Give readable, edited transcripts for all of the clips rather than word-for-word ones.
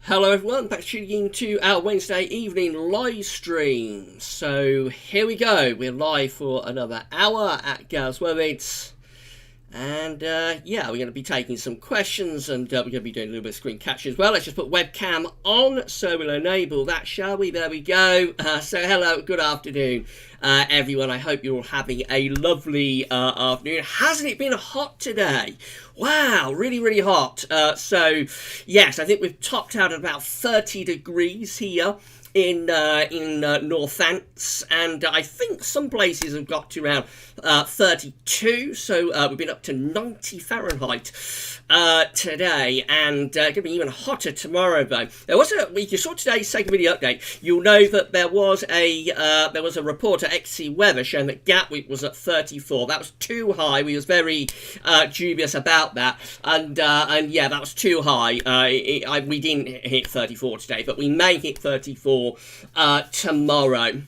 Hello everyone, back tuning in to our Wednesday evening live stream. So here we go, we're live for another hour at Gaz Webits. And yeah, we're going to be taking some questions and we're going to be doing a little bit of screen capture as well. Let's just put webcam on, so we'll enable that, shall we? There we go. So hello, good afternoon everyone. I hope you're all having a lovely afternoon. Hasn't it been hot today? Wow, really, really hot. So yes, I think we've topped out at about 30 degrees here in Northants, and I think some places have got to around 32, so we've been up to 90 Fahrenheit today, and going to be even hotter tomorrow though. There was if you saw today's second video update, you'll know that there was a report at XC Weather showing that Gatwick was at 34. That was too high. We was very dubious about that, and yeah, that was too high. We didn't hit 34 today, but we may hit 34 tomorrow.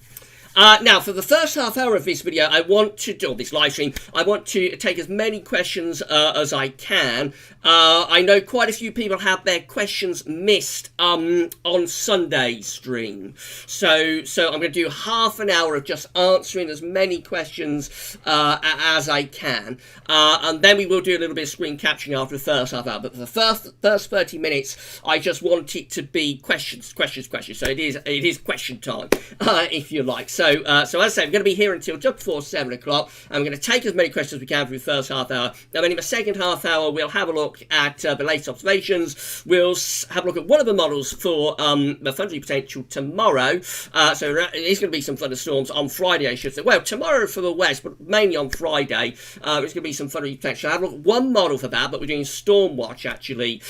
Now, for the first half hour of this video, I want to do this live stream. I want to take as many questions as I can. I know quite a few people had their questions missed on Sunday's stream, so I'm going to do half an hour of just answering as many questions as I can, and then we will do a little bit of screen capturing after the first half hour. But for the first 30 minutes, I just want it to be questions. So it is question time, if you like. So as I say, we're going to be here until just before 7 o'clock. I'm going to take as many questions as we can for the first half hour. And then in the second half hour, we'll have a look at the latest observations. We'll have a look at one of the models for the thundery potential tomorrow. So there is going to be some thunderstorms on Friday, I should say. Well, tomorrow for the west, but mainly on Friday. There's going to be some thundery potential. I'll have a look at one model for that, but we're doing Storm Watch, actually,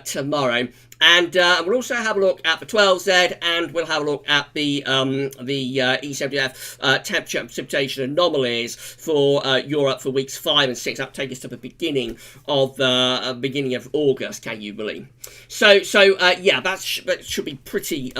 tomorrow. And we'll also have a look at the 12Z, and we'll have a look at the E70F temperature and precipitation anomalies for Europe for weeks 5 and 6. That'll take us to the beginning of August. Can you believe? So yeah, that should be pretty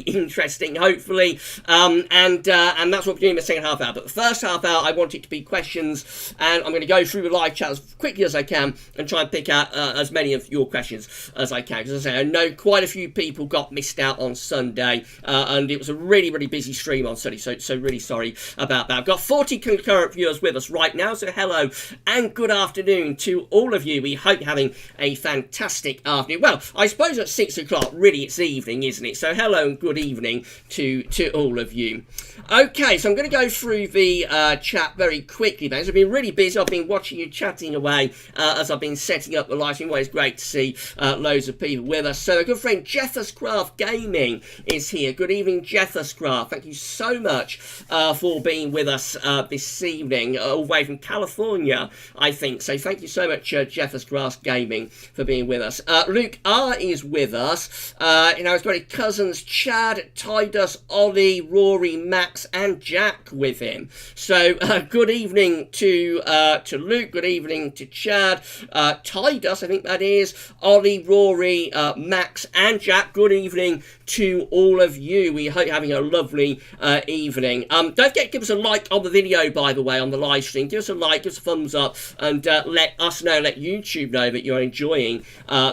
interesting, hopefully. And that's what we're doing in the second half hour. But the first half hour, I want it to be questions, and I'm going to go through the live chat as quickly as I can and try and pick out as many of your questions as I can. Because as I say, I know quite a few people got missed out on Sunday, and it was a really, really busy stream on Sunday, so really sorry about that. I've got 40 concurrent viewers with us right now, so hello and good afternoon to all of you. We hope you're having a fantastic afternoon. Well, I suppose at 6 o'clock, really it's evening, isn't it? So hello and good evening to all of you. Okay, so I'm going to go through the chat very quickly, guys. I've been really busy. I've been watching you chatting away as I've been setting up the live stream. Well, it's great to see loads of people with us. So a good friend Jeffers Craft Gaming is here. Good evening, Jeffers Craft. Thank you so much for being with us this evening, all the way from California, I think. So thank you so much, Jeffers Craft Gaming, for being with us. Luke R is with us. It's got cousins Chad, Tidus, Ollie, Rory, Max, and Jack with him. So good evening to Luke. Good evening to Chad, Tidus, I think that is, Ollie, Rory, Max and Jack. Good evening to all of you. We hope you're having a lovely evening. Don't forget to give us a like on the video, by the way, on the live stream. Give us a like, give us a thumbs up, and let us know, let YouTube know that you're enjoying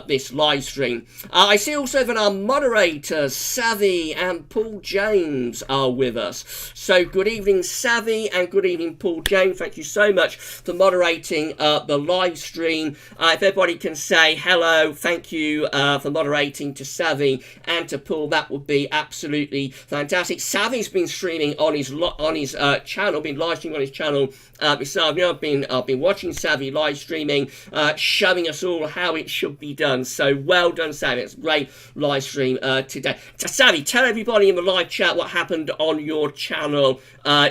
this live stream. I see also that our moderators, Savvy and Paul James, are with us. So good evening, Savvy, and good evening, Paul James. Thank you so much for moderating the live stream. If everybody can say hello, thank you for moderating to Savvy and to Paul, that would be absolutely fantastic. Savvy's been streaming on his channel, been live streaming on his channel this afternoon. I've been watching Savvy live streaming, showing us all how it should be done. So well done, Savvy. It's a great live stream today. So, Savvy, tell everybody in the live chat what happened on your channel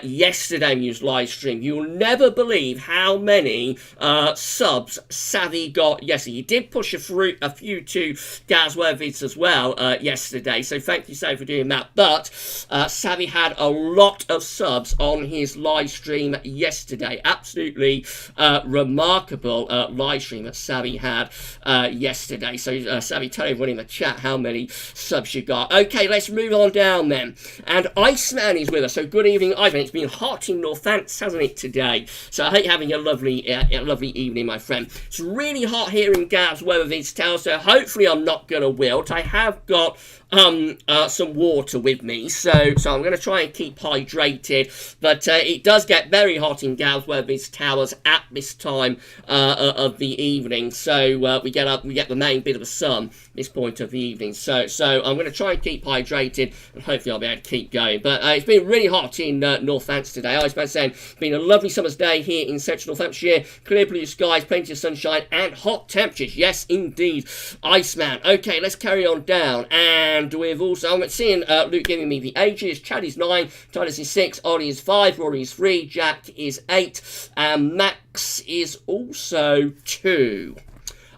yesterday's live stream. You'll never believe how many subs Savvy got yesterday. He did push a few to Gaz Webits as well yesterday, so thank you so for doing that. But Savvy had a lot of subs on his live stream yesterday. Absolutely remarkable live stream that Savvy had yesterday. So Savvy, tell everyone in the chat how many subs you got. Okay, let's move on down then. And Iceman is with us. So good evening, Ivan. It's been hot in Northants, hasn't it, today? So I hope you're having a lovely evening, my friend. It's really hot here in Gaz Webits town, so hopefully I'm not gonna wilt. I have got some water with me, so I'm going to try and keep hydrated, but it does get very hot in Galsworthy's Towers at this time of the evening, so we get the main bit of the sun this point of the evening, so I'm going to try and keep hydrated, and hopefully I'll be able to keep going. But it's been really hot in Northampton today. Iceman saying it's been a lovely summer's day here in central Northamptonshire, clear blue skies, plenty of sunshine, and hot temperatures. Yes, indeed, Iceman. Okay, let's carry on down, and we've also, I'm seeing Luke giving me the ages. Chad is 9, Titus is 6, Ollie is 5, Rory is 3, Jack is 8, and Max is also 2.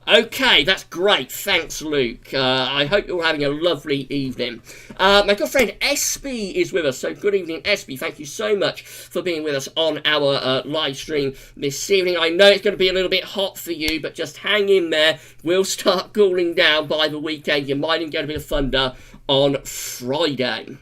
Okay, that's great. Thanks, Luke. I hope you're having a lovely evening. My good friend SB is with us. So good evening, SB. Thank you so much for being with us on our live stream this evening. I know it's going to be a little bit hot for you, but just hang in there. We'll start cooling down by the weekend. You might even get a bit of thunder on Friday.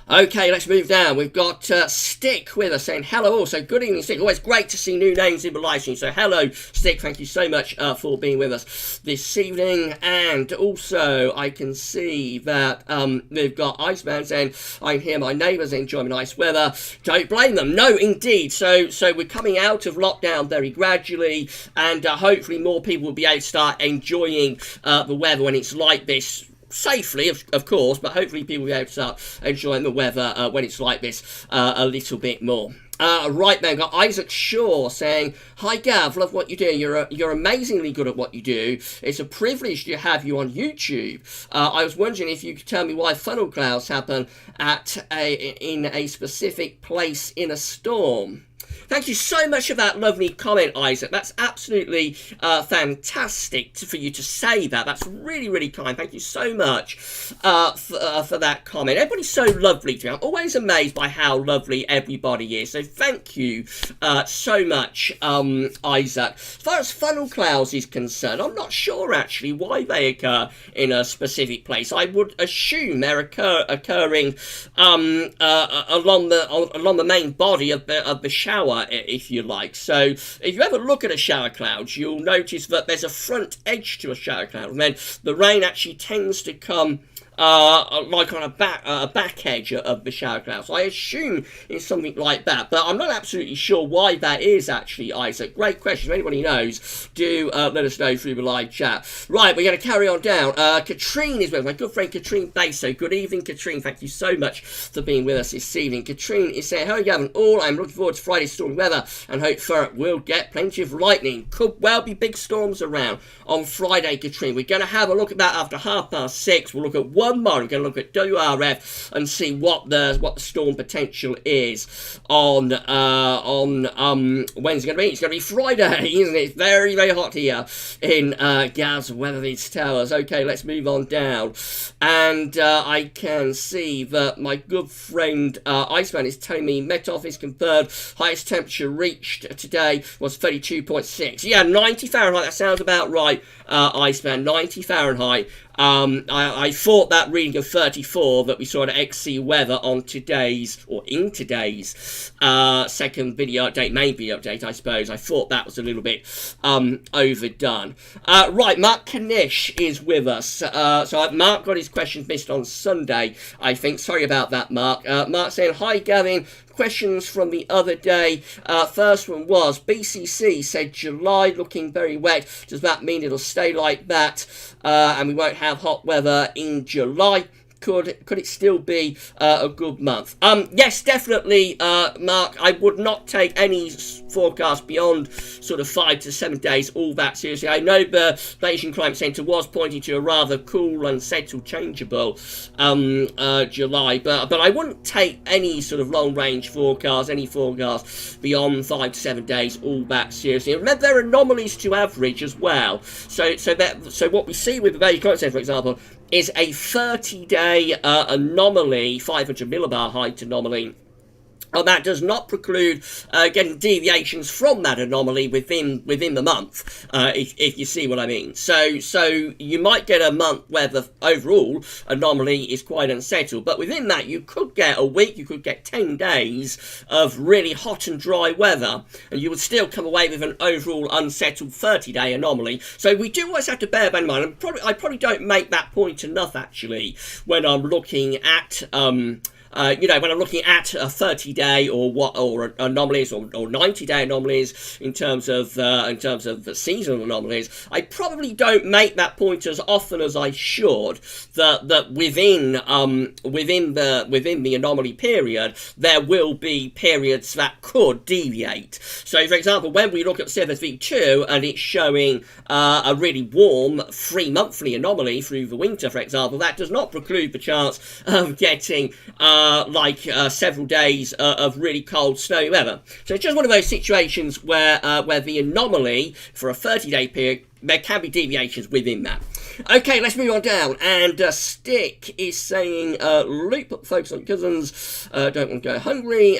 Okay, let's move down. We've got Stick with us saying hello also. Good evening, Stick. Always great to see new names in the live stream. So hello, Stick. Thank you so much for being with us this evening. And also, I can see that we've got Iceman saying, I'm here, my neighbours enjoying nice weather. Don't blame them. No, indeed. So we're coming out of lockdown very gradually, and hopefully more people will be able to start enjoying the weather when it's like this. Safely, of course, but hopefully people will be able to start enjoying the weather when it's like this a little bit more. Right then, got Isaac Shaw saying, hi Gav, love what you do. You're amazingly good at what you do. It's a privilege to have you on YouTube. I was wondering if you could tell me why funnel clouds happen in a specific place in a storm. Thank you so much for that lovely comment, Isaac. That's absolutely fantastic for you to say that. That's really, really kind. Thank you so much for that comment. Everybody's so lovely to me. I'm always amazed by how lovely everybody is. So thank you so much, Isaac. As far as funnel clouds is concerned, I'm not sure actually why they occur in a specific place. I would assume they're occurring along the main body of the shower, if you like. So if you ever look at a shower cloud, you'll notice that there's a front edge to a shower cloud, and then the rain actually tends to come like on a back edge of the shower cloud. So I assume it's something like that, but I'm not absolutely sure why that is actually, Isaac. Great question. If anybody knows, do let us know through the live chat. Right, we're going to carry on down. Katrine is with us, my good friend Katrine Baso. Good evening, Katrine. Thank you so much for being with us this evening. Katrine is saying, hello Gavin, all. I'm looking forward to Friday's stormy weather and hope Thurrock will get plenty of lightning. Could well be big storms around on Friday, Katrine. We're going to have a look at that after 6:30. We'll look at one more. We're going to look at WRF and see what the storm potential is on when's it going to be? It's going to be Friday, isn't it? It's very, very hot here in Galsworthy's Towers. Okay, let's move on down. And I can see that my good friend Iceman is telling me Met Office confirmed highest temperature reached today was 32.6. Yeah, 90 Fahrenheit. That sounds about right, Iceman. 90 Fahrenheit. I thought that reading of 34 that we saw at XC Weather in today's second video update, main video update, I suppose. I thought that was a little bit overdone. Right, Mark Kanish is with us. So Mark got his questions missed on Sunday, I think. Sorry about that, Mark. Mark saying, hi, Gavin. Questions from the other day. First one was, BCC said July looking very wet. Does that mean it'll stay like that and we won't have hot weather in July? Could it still be a good month? Yes, definitely, Mark. I would not take any forecast beyond sort of 5 to 7 days all that seriously. I know the Beijing Climate Centre was pointing to a rather cool and settled, changeable July, but I wouldn't take any sort of long-range forecast, any forecast beyond 5 to 7 days all that seriously. And remember, there are anomalies to average as well. So what we see with the Beijing Climate Centre, for example, is a 30-day anomaly, 500 millibar height anomaly, that does not preclude getting deviations from that anomaly within the month, if you see what I mean. So you might get a month where the overall anomaly is quite unsettled, but within that you could get a week, you could get 10 days of really hot and dry weather, and you would still come away with an overall unsettled 30-day anomaly. So we do always have to bear that in mind. And I probably don't make that point enough, actually, when I'm looking at when I'm looking at a 30-day or anomalies or 90-day anomalies in terms of the seasonal anomalies, I probably don't make that point as often as I should. That within the anomaly period there will be periods that could deviate. So, for example, when we look at CFSV2 and it's showing a really warm 3-monthly anomaly through the winter, for example, that does not preclude the chance of getting several days of really cold, snowy weather. So it's just one of those situations where the anomaly for a 30-day period, there can be deviations within that. Okay, let's move on down. And Stick is saying, Luke, focus on cousins, don't want to go hungry.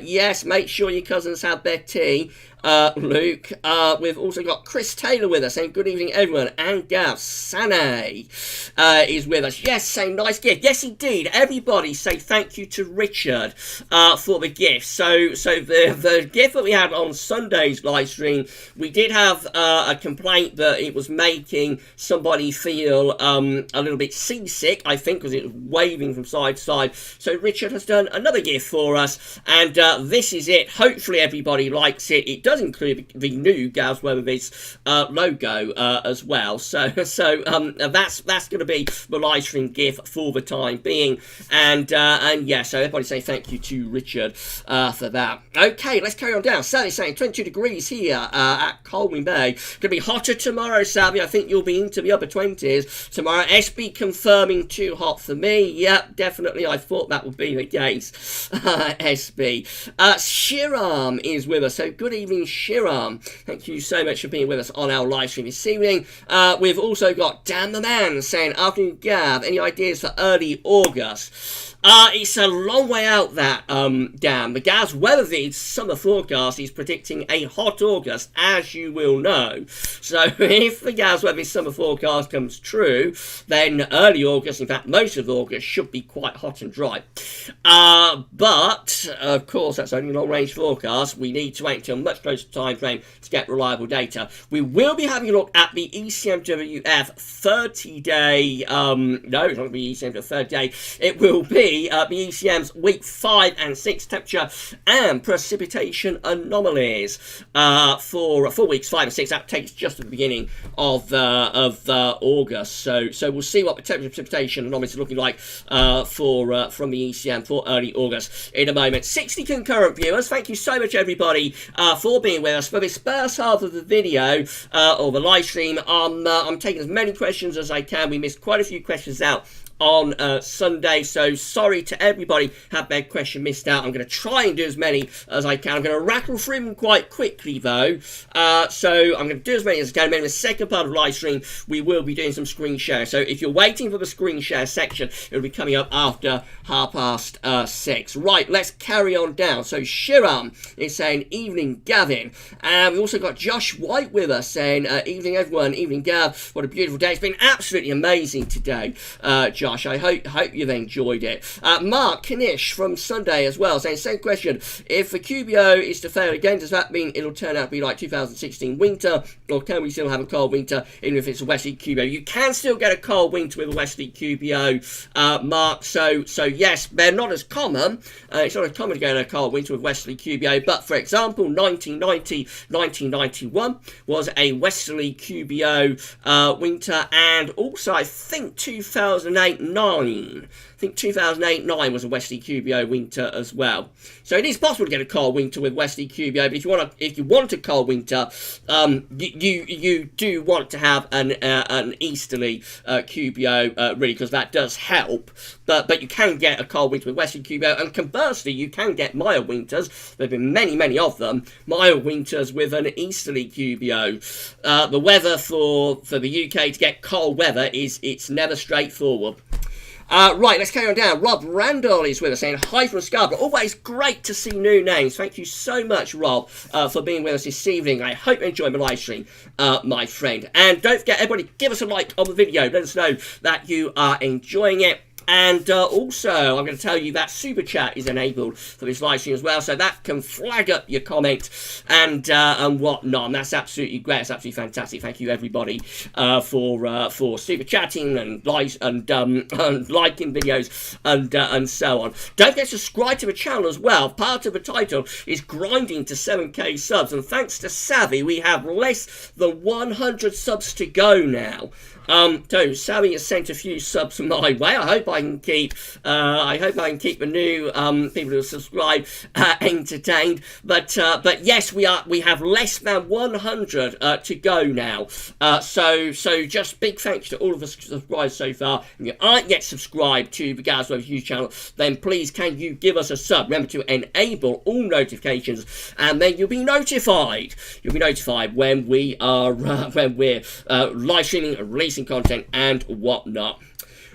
Yes, make sure your cousins have their tea. Luke, we've also got Chris Taylor with us saying good evening everyone, and Gav Sane is with us. Yes, saying nice gift. Yes, indeed. Everybody say thank you to Richard for the gift. So the gift that we had on Sunday's live stream, we did have a complaint that it was making somebody feel a little bit seasick, I think, because it was waving from side to side. So Richard has done another gift for us, and this is it. Hopefully everybody likes it. It does include the new Gav's Weatherviz logo as well. So that's going to be the live stream gift for the time being. And yeah, so everybody say thank you to Richard for that. Okay, let's carry on down. Sally's saying 22 degrees here at Colwyn Bay. Going to be hotter tomorrow, Sally. I think you'll be into the upper 20s tomorrow. SB confirming too hot for me. Yep, definitely. I thought that would be the case. SB. Shiram is with us. So good evening, Shiram. Thank you so much for being with us on our live stream this evening. We've also got Dan the Man saying, afternoon Gav, any ideas for early August? It's a long way out, that, Dan. The Gav's Weatherviz summer forecast is predicting a hot August, as you will know. So if the Gav's Weatherviz summer forecast comes true, then early August, in fact most of August, should be quite hot and dry. But, of course, that's only a long-range forecast. We need to wait until a much closer time frame to get reliable data. We will be having a look at the ECMWF 30-day, no, it's not going to be ECMWF 30-day, it will be the ECM's week 5 and 6 temperature and precipitation anomalies for weeks 5 and 6. That takes just at the beginning of August. So we'll see what the temperature precipitation anomalies are looking like from the ECM for early August in a moment. 60 concurrent viewers. Thank you so much, everybody, for being with us for this first half of the video or the live stream. I'm taking as many questions as I can. We missed quite a few questions out on Sunday, so sorry to everybody have their question missed out. I'm going to try and do as many as I can. I'm going to rattle through them quite quickly though, so I'm going to do as many as I can. Maybe in the second part of the live stream we will be doing some screen share, so if you're waiting for the screen share section, it'll be coming up after 6:30. Right, let's carry on down. So Shiram is saying evening Gavin, and we've also got Josh White with us saying evening everyone, evening Gav, what a beautiful day. It's been absolutely amazing today, Josh. I hope you've enjoyed it. Mark Knish from Sunday as well saying, same question, if the QBO is to fail again, does that mean it'll turn out to be like 2016 winter, or can we still have a cold winter even if it's a westerly QBO? You can still get a cold winter with a westerly QBO, Mark, so yes, they're not as common. It's not as common to get a cold winter with westerly QBO, but for example 1990, 1991 was a westerly QBO winter, and also I think 2008-9. I think 2008-9 was a westerly QBO winter as well. So it is possible to get a cold winter with westerly QBO, but if you want a cold winter, you do want to have an easterly QBO really, because that does help. But you can get a cold winter with westerly QBO, and conversely, you can get mild winters. There have been many of them. Mild winters with an easterly QBO. The weather for the UK to get cold weather it's never straightforward. Right, let's carry on down. Rob Randall is with us saying, hi from Scarborough. Always great to see new names. Thank you so much, Rob, for being with us this evening. I hope you enjoy my live stream, my friend. And don't forget, everybody, give us a like on the video. Let us know that you are enjoying it. And also, I'm going to tell you that Super Chat is enabled for this live stream as well, so that can flag up your comment and whatnot. And that's absolutely great. It's absolutely fantastic. Thank you, everybody, for Super Chatting and liking videos and so on. Don't forget to subscribe to the channel as well. Part of the title is grinding to 7k subs, and thanks to Savvy, we have less than 100 subs to go now. So Savvy has sent a few subs my way. I hope I can keep the new people who subscribe entertained. But yes, we have less than 100 to go now. So just big thanks to all of us subscribed so far. If you aren't yet subscribed to the Gaz Wave YouTube channel, then please can you give us a sub? Remember to enable all notifications, and then you'll be notified. You'll be notified when we are when we're live streaming and releasing content and whatnot.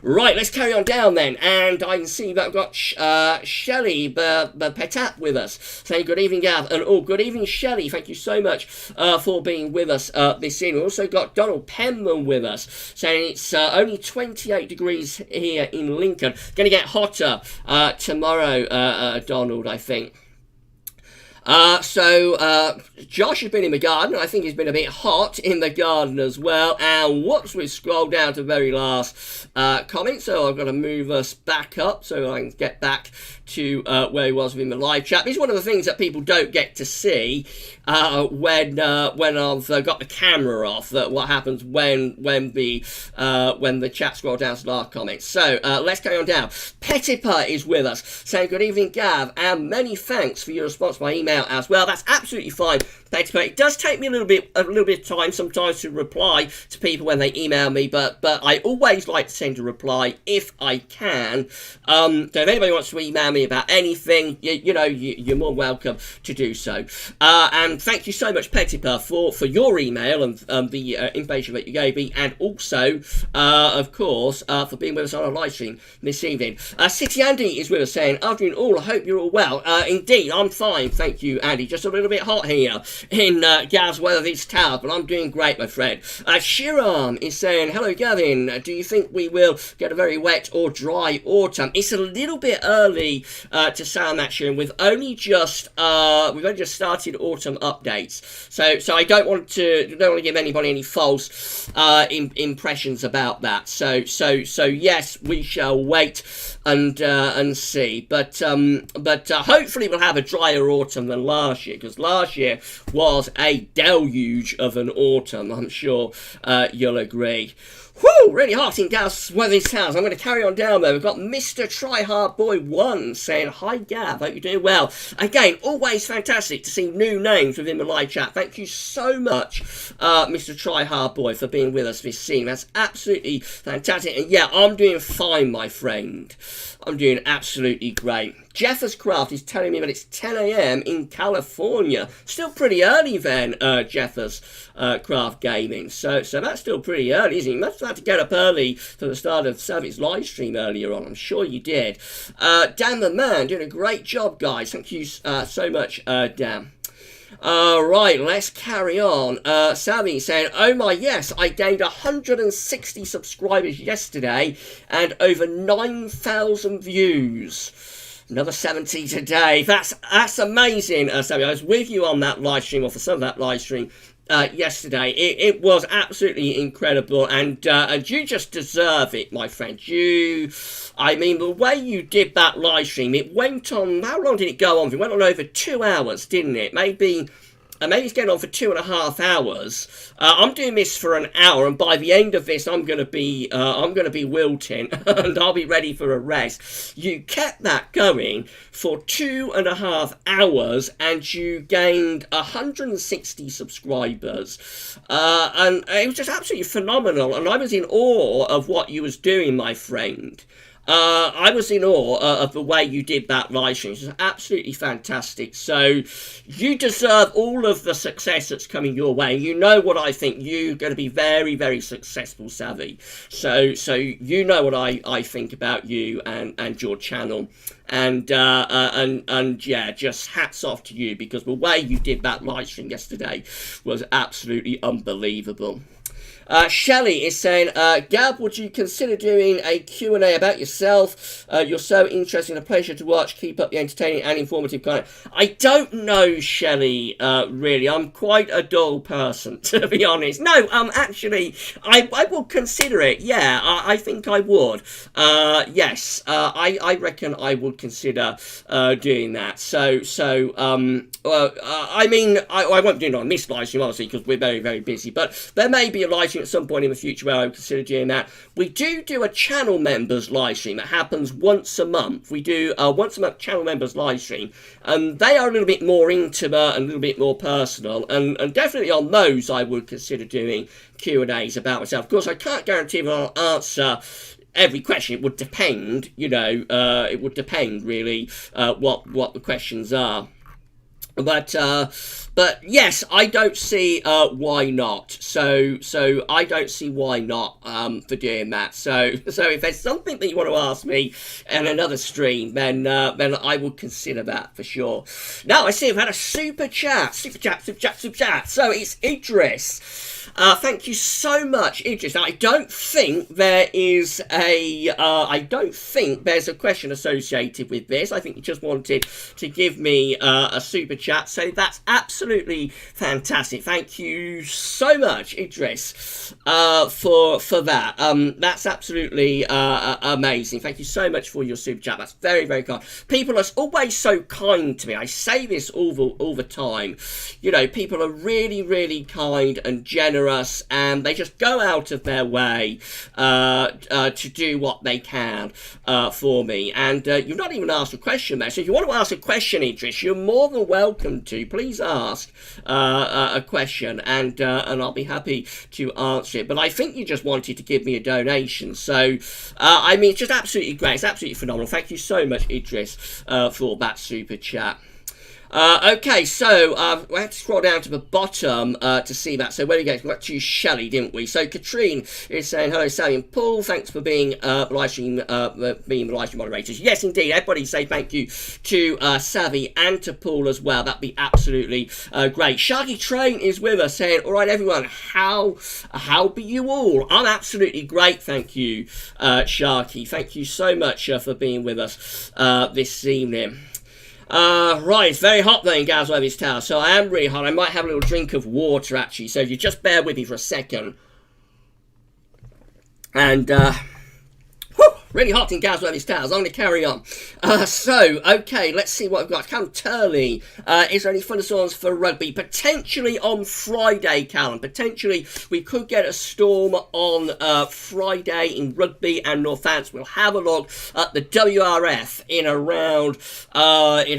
Right, let's carry on down then, and I can see that I've got Shelley Petat with us, saying good evening, Gav, and good evening, Shelley. Thank you so much for being with us this evening. We've also got Donald Penman with us, saying it's only 28 degrees here in Lincoln. Going to get hotter tomorrow, Donald, I think. Josh has been in the garden. I think he's been a bit hot in the garden as well. And whoops, we've scrolled down to the very last comment. So I've got to move us back up so I can get back to where he was in the live chat. This is one of the things that people don't get to see when I've got the camera off. What happens when the chat scroll down to the last comment. So let's carry on down. Petipa is with us, saying good evening, Gav, and many thanks for your response by email as well. That's absolutely fine, Petipa. It does take me a little bit of time sometimes to reply to people when they email me, but I always like to send a reply if I can. So if anybody wants to email me about anything, you're more welcome to do so. And thank you so much, Petipa, for your email and the information that you gave me, and also, of course, for being with us on our live stream this evening. City Andy is with us, saying, afternoon all, I hope you're all well. Indeed, I'm fine, thank you, Andy. Just a little bit hot here in Gav's Weatherby's Tower, but I'm doing great, my friend. Shiram is saying, hello, Gavin. Do you think we will get a very wet or dry autumn? It's a little bit early to say on that, Shiram. We've only just started autumn updates, so I don't want to give anybody any false impressions about that. So yes, we shall wait and see. But hopefully we'll have a drier autumn than last year, because last year was a deluge of an autumn. I'm sure you'll agree. Whew, really hot in Gaz Weatherby's house. I'm going to carry on down there. We've got Mr. Tryhard Boy 1 saying, hi Gav, hope you're doing well. Again, always fantastic to see new names within the live chat. Thank you so much, Mr. Tryhard Boy, for being with us this evening. That's absolutely fantastic. And yeah, I'm doing fine, my friend. I'm doing absolutely great. Jeffers Craft is telling me that it's 10 a.m. in California. Still pretty early then, Jeffers Craft Gaming. So that's still pretty early, isn't it? You must have had to get up early for the start of Savvy's live stream earlier on. I'm sure you did. Dan the Man, doing a great job, guys. Thank you so much, Dan. Right, let's carry on. Savvy saying, oh my, yes, I gained 160 subscribers yesterday and over 9,000 views. Another 70 today. That's amazing, Sammy. I was with you on that live stream, or for some of that live stream yesterday. It was absolutely incredible, and you just deserve it, my friend. I mean, the way you did that live stream, it went on, how long did it go on? It went on over 2 hours, didn't it? Maybe it's getting on for 2.5 hours. I'm doing this for an hour, and by the end of this, I'm gonna be wilting, and I'll be ready for a rest. You kept that going for 2.5 hours, and you gained 160 subscribers, and it was just absolutely phenomenal. And I was in awe of what you was doing, my friend. I was in awe of the way you did that live stream. It was absolutely fantastic. So you deserve all of the success that's coming your way. You know what I think. You're going to be very, very successful, Savvy. So you know what I think about you and your channel. And yeah, just hats off to you, because the way you did that live stream yesterday was absolutely unbelievable. Shelley is saying, Gab, would you consider doing a Q&A about yourself? You're so interesting, a pleasure to watch. Keep up the entertaining and informative content. I don't know, Shelley, really. I'm quite a dull person, to be honest. No, actually, I will consider it. Yeah, I think I would. Yes, I reckon I would consider doing that. I mean, I won't do it on this live stream, obviously, because we're very, very busy. But there may be a live stream at some point in the future where I would consider doing that. We do a channel members live stream that happens once a month. We do a once a month channel members live stream, and they are a little bit more intimate and a little bit more personal, and definitely on those I would consider doing Q&As about myself. Of course, I can't guarantee that I'll answer every question. It would depend, you know, it would depend really what the questions are. But yes, I don't see why not. So I don't see why not for doing that. So if there's something that you want to ask me in another stream, then I would consider that for sure. Now I see I've had a super chat. So it's Idris. Thank you so much, Idris. Now, I don't think there's a question associated with this. I think you just wanted to give me a super chat, so that's absolutely fantastic. Thank you so much, Idris, for that. That's absolutely amazing. Thank you so much for your super chat. That's very, very kind. People are always so kind to me. I say this all the time. You know, people are really, really kind and generous, and they just go out of their way to do what they can for me. And you've not even asked a question there. So if you want to ask a question, Idris, you're more than welcome to. Please ask a question, and I'll be happy to answer it. But I think you just wanted to give me a donation. So, I mean, it's just absolutely great. It's absolutely phenomenal. Thank you so much, Idris, for that super chat. Okay, so we had to scroll down to the bottom to see that. So where we go? We got to Shelley, didn't we? So Katrine is saying, hello, Sally and Paul. Thanks for being live stream moderators. Yes, indeed. Everybody say thank you to Savvy and to Paul as well. That'd be absolutely great. Sharky Train is with us, saying, all right, everyone, how be you all? I'm absolutely great, thank you, Sharky. Thank you so much for being with us this evening. Right, it's very hot there in Gasworthy's Tower, so I am really hot. I might have a little drink of water, actually, so if you just bear with me for a second. And, really hot in Gasworthy's Towers. I'm going to carry on. Okay, let's see what we've got. Callum Turley. Is there any thunderstorms for rugby? Potentially on Friday, Callum. Potentially, we could get a storm on Friday in rugby and Northants. We'll have a look at the WRF in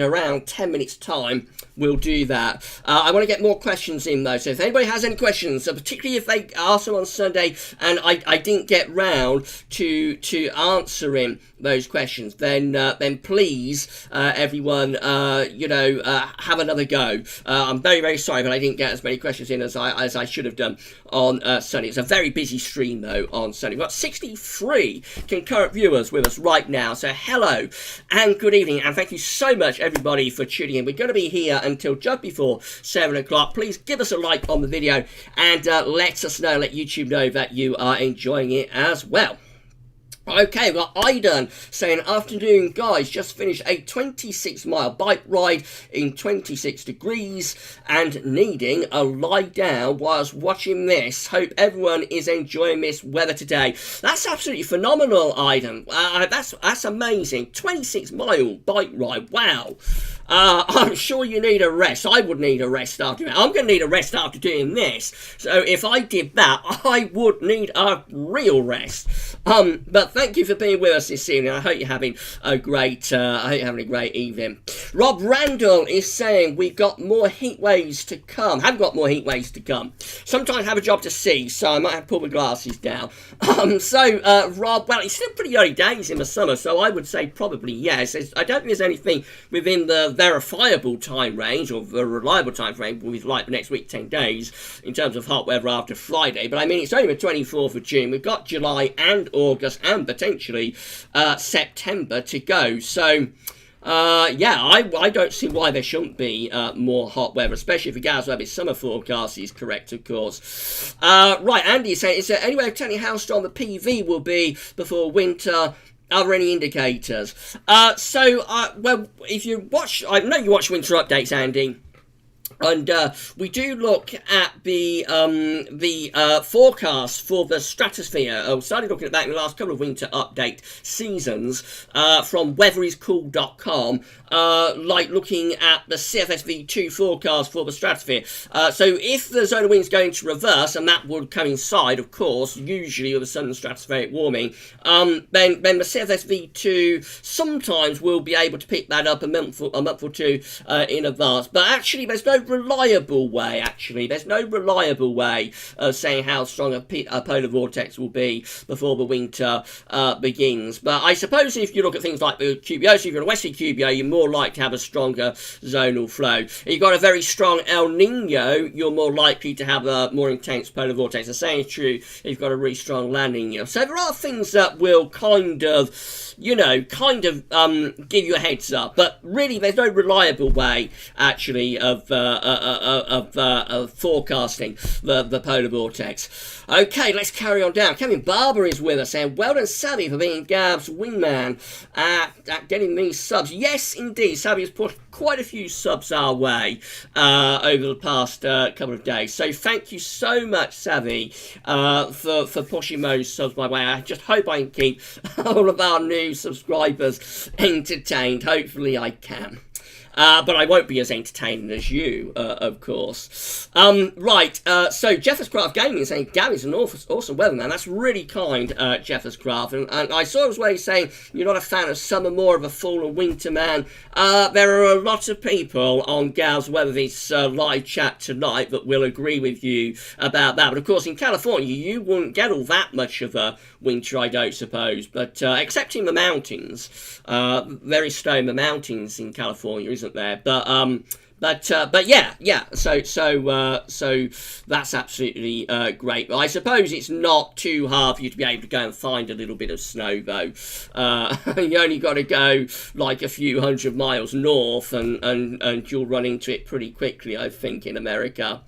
around 10 minutes' time. We'll do that. I want to get more questions in, though. So if anybody has any questions, particularly if they ask them on Sunday and I didn't get round to answering those questions, then please, everyone, have another go. I'm very, very sorry, but I didn't get as many questions in as I should have done on Sunday. It's a very busy stream, though, on Sunday. We've got 63 concurrent viewers with us right now. So hello and good evening, and thank you so much, everybody, for tuning in. We're going to be here until just before 7 o'clock. Please give us a like on the video and let YouTube know that you are enjoying it as well. Okay, well, Aidan saying, afternoon, guys, just finished a 26-mile bike ride in 26 degrees and needing a lie down whilst watching this. Hope everyone is enjoying this weather today. That's absolutely phenomenal, Aidan. That's amazing. 26-mile bike ride. Wow. I'm sure you need a rest. I would need a rest after that. I'm going to need a rest after doing this. So if I did that, I would need a real rest. But thank you for being with us this evening. I hope you're having a great, evening. Rob Randall is saying we've got more heat waves to come. Have got more heat waves to come. Sometimes I have a job to see, so I might have to pull my glasses down. Rob, well, it's still pretty early days in the summer, so I would say probably yes. I don't think there's anything within the verifiable time range or the reliable time frame with like the next week, 10 days, in terms of hot weather after Friday. But I mean, it's only the 24th of June. We've got July and August and potentially September to go. So, I don't see why there shouldn't be more hot weather, especially if the Gaz Weather's summer forecast is correct, of course. Right, Andy is saying, is there any way of telling how strong the PV will be before winter? Are there any indicators? Well, if you watch, I know you watch Winter Updates, Andy. And we do look at the forecast for the stratosphere. I started looking at that in the last couple of winter update seasons from weatheriscool.com, like looking at the CFSV2 forecast for the stratosphere. So if the zone of wind is going to reverse, and that would coincide, of course, usually with the sudden stratospheric warming, then the CFSV2 sometimes will be able to pick that up a month or two in advance. But actually, there's no reliable way, of saying how strong a polar vortex will be before the winter begins. But I suppose if you look at things like the QBO, so if you're in a westerly QBO, you're more likely to have a stronger zonal flow. If you've got a very strong El Nino, you're more likely to have a more intense polar vortex. The same is true if you've got a really strong La Nina. So there are things that will kind of give you a heads up. But really, there's no reliable way, actually, of forecasting the polar vortex. Okay, let's carry on down. Kevin Barber is with us, and well done, Savvy, for being Gav's wingman at getting me subs. Yes, indeed, Savvy has put quite a few subs our way over the past couple of days. So thank you so much, Savvy, for pushing those subs my way. I just hope I can keep all of our new subscribers entertained. Hopefully I can. But I won't be as entertaining as you, of course. So Jeffers Craft Gaming is saying, Gav is an awesome weatherman. That's really kind, Jeffers Craft. And I saw as well he's saying you're not a fan of summer, more of a fall and winter man. There are a lot of people on Gav's Weather's live chat tonight that will agree with you about that. But of course, in California, you wouldn't get all that much of a winter, I don't suppose. But except in the mountains, very slow in the mountains in California, isn't there? But yeah. So that's absolutely great. But I suppose it's not too hard for you to be able to go and find a little bit of snow, though. You only got to go like a few hundred miles north, and you'll run into it pretty quickly, I think, in America.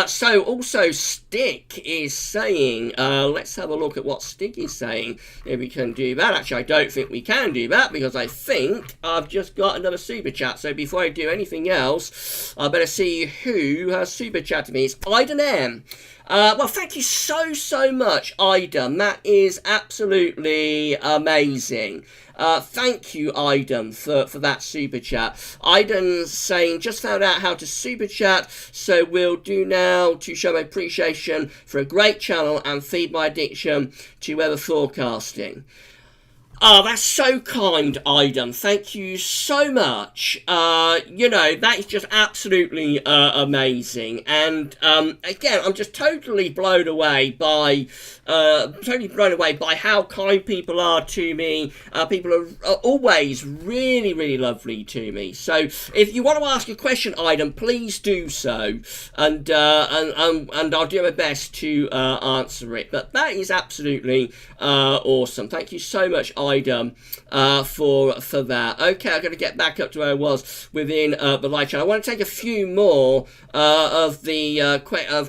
So also Stick is saying, let's have a look at what Stick is saying, if we can do that. Actually, I don't think we can do that, because I think I've just got another super chat. So before I do anything else, I better see who has super chatted me. It's Iden M. Well, thank you so much, Iden. That is absolutely amazing. Thank you, Iden, for that super chat. Iden's saying, just found out how to super chat, so will do now to show my appreciation for a great channel and feed my addiction to weather forecasting. Oh, that's so kind, Iden. Thank you so much. That is just absolutely amazing. And again, I'm just totally blown away by how kind people are to me. People are always really, really lovely to me. So if you want to ask a question, Iden, please do so, and I'll do my best to answer it. But that is absolutely awesome. Thank you so much, Iden, for that. Okay, I'm going to get back up to where I was within the live chat. I want to take a few more of the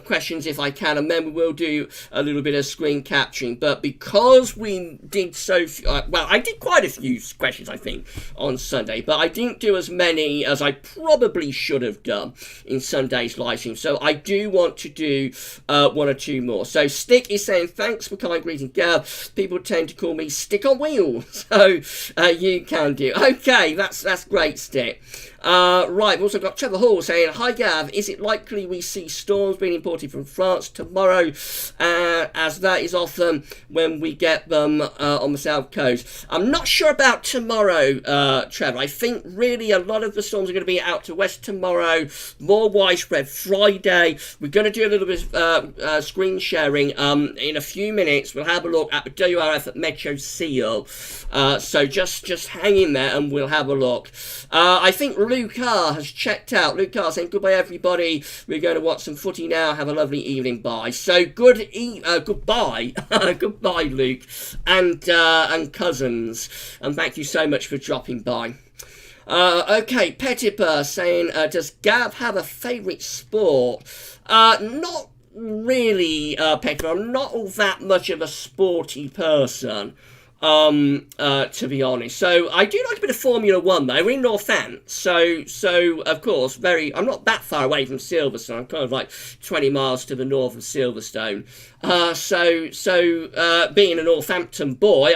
questions if I can, and then we will do a little bit of screen capturing. But because we did so few, I did quite a few questions, I think, on Sunday, but I didn't do as many as I probably should have done in Sunday's live stream. So I do want to do one or two more. So Stick is saying, thanks for kind greeting, Gav. People tend to call me Stick on Wheels. cool. So you can do. Okay, that's great, Stick. Right, we've also got Trevor Hall saying, hi Gav, is it likely we see storms being imported from France tomorrow, as that is often when we get them on the south coast? I'm not sure about tomorrow, Trevor. I think really a lot of the storms are going to be out to west tomorrow, more widespread Friday. We're going to do a little bit of screen sharing in a few minutes. We'll have a look at the WRF at Metro Seal, so just hang in there and we'll have a look. I think Luke R has checked out. Luke R saying, goodbye everybody, we're going to watch some footy now, have a lovely evening, bye. So goodbye goodbye Luke and cousins, and thank you so much for dropping by. Okay, Pettiper saying, does Gav have a favourite sport? Not really, Pettiper. I'm not all that much of a sporty person, to be honest. So I do like a bit of Formula One though. We're in Northants, so of course I'm not that far away from Silverstone. I'm kind of like 20 miles to the north of Silverstone. So being a Northampton boy,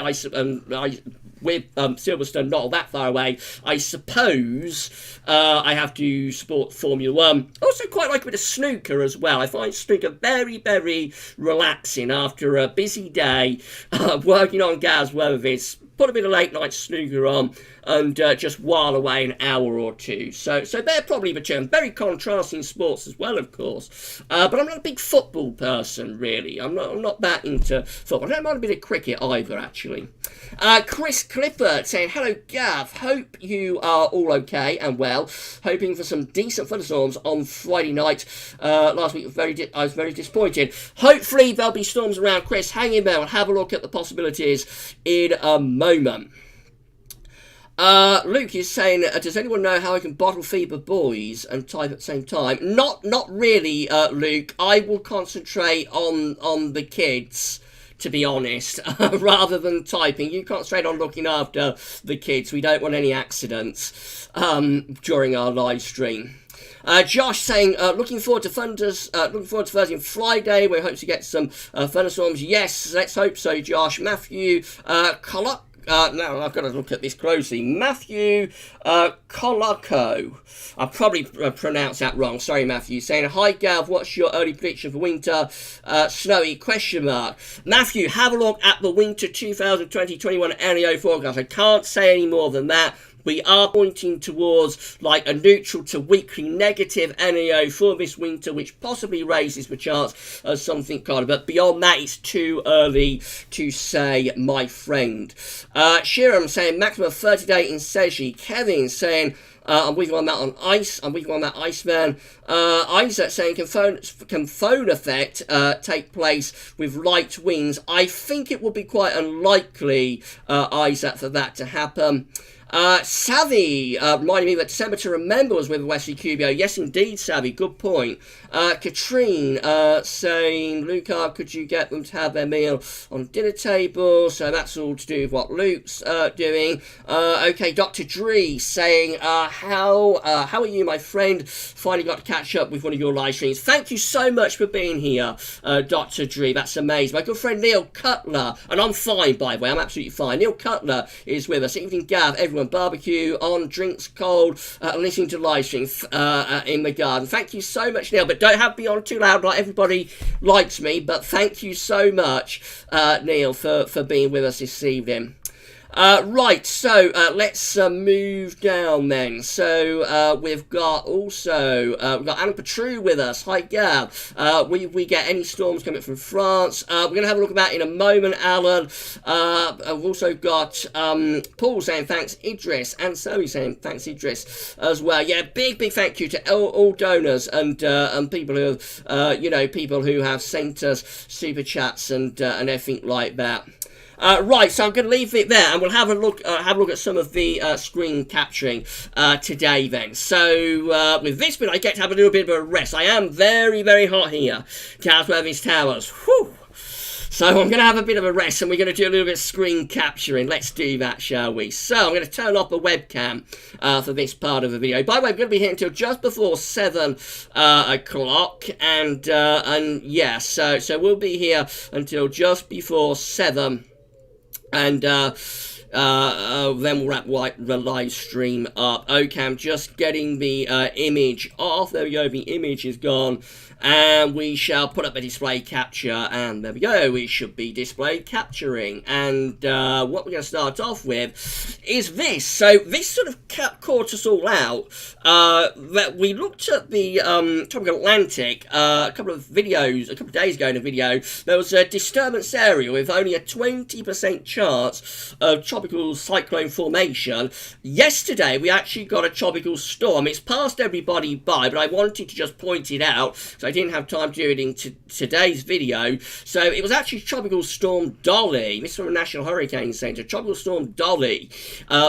with Silverstone not all that far away, I suppose I have to support Formula One. Also quite like a bit of snooker as well. I find snooker very, very relaxing after a busy day working on Gaz Weathervis. Put a bit of late night snooker on and just while away an hour or two. So they're probably the term. Very contrasting sports as well, of course. But I'm not a big football person, really. I'm not that into football. I don't mind a bit of cricket either, actually. Chris Clifford saying, hello Gav, hope you are all okay and well. Hoping for some decent thunderstorms on Friday night. Last week I was very disappointed. Hopefully there'll be storms around, Chris. Hang in there and have a look at the possibilities in a moment. Luke is saying, does anyone know how I can bottle feed the boys and type at the same time? Not really, Luke. I will concentrate on the kids, to be honest, rather than typing. You concentrate on looking after the kids. We don't want any accidents during our live stream. Josh saying, looking forward to Thursday and Friday. We hope to get some thunderstorms. Yes, let's hope so, Josh. Matthew now I've got to look at this closely. Matthew Colaco. I probably pronounced that wrong. Sorry, Matthew. Saying, hi Gav, what's your early prediction for winter? Snowy, question mark. Matthew, have a look at the winter 2020-21 NEO forecast. I can't say any more than that. We are pointing towards like a neutral to weakly negative NEO for this winter, which possibly raises the chance of something kind of, but beyond that, it's too early to say, my friend. Shiram saying maximum 30-day in Seji. Kevin saying, I'm with you on that on ice. I'm with you on that Iceman. Isaac saying, can phone effect take place with light winds? I think it would be quite unlikely, Isaac, for that to happen. Savvy, reminding me that December to Remember was with Wesley Cubio. Yes, indeed, Savvy. Good point. Katrine saying, Luca, could you get them to have their meal on dinner table? So that's all to do with what Luke's doing. Okay, Dr. Dree saying, how are you, my friend? Finally got to catch up with one of your live streams. Thank you so much for being here, Dr. Dree. That's amazing. My good friend Neil Cutler, and I'm fine, by the way. I'm absolutely fine. Neil Cutler is with us. Evening, Gav. Everyone barbecue on, drinks cold, listening to live streams in the garden. Thank you so much, Neil, but don't have me on too loud like everybody likes me, but thank you so much, Neil, for being with us this evening. Right, so let's move down then. So we've got Alan Petru with us. Hi, Gav. We get any storms coming from France? We're going to have a look at that in a moment, Alan. We've also got Paul saying thanks, Idris, and Zoe saying thanks, Idris, as well. Yeah, big thank you to all donors and people who have, people who have sent us super chats and everything like that. Right, so I'm going to leave it there, and we'll have a look at some of the screen capturing today. Then, so with this bit, I get to have a little bit of a rest. I am very, very hot here, Towers Towers. Whew. So I'm going to have a bit of a rest, and we're going to do a little bit of screen capturing. Let's do that, shall we? So I'm going to turn off the webcam for this part of the video. By the way, I'm going to be here until just before 7 o'clock, and yeah, so we'll be here until just before 7. And then we'll wrap the live stream up. Okay, I'm just getting the image off. There we go, the image is gone. And we shall put up a display capture, and there we go, we should be display capturing. And what we're going to start off with is this. So this sort of caught us all out, that we looked at the tropical Atlantic a couple of days ago in a video. There was a disturbance area with only a 20% chance of tropical cyclone formation. Yesterday we actually got a tropical storm. It's passed everybody by, but I wanted to just point it out, so I didn't have time to do it in today's video. So it was actually Tropical Storm Dolly. This is from the National Hurricane Center. Tropical Storm Dolly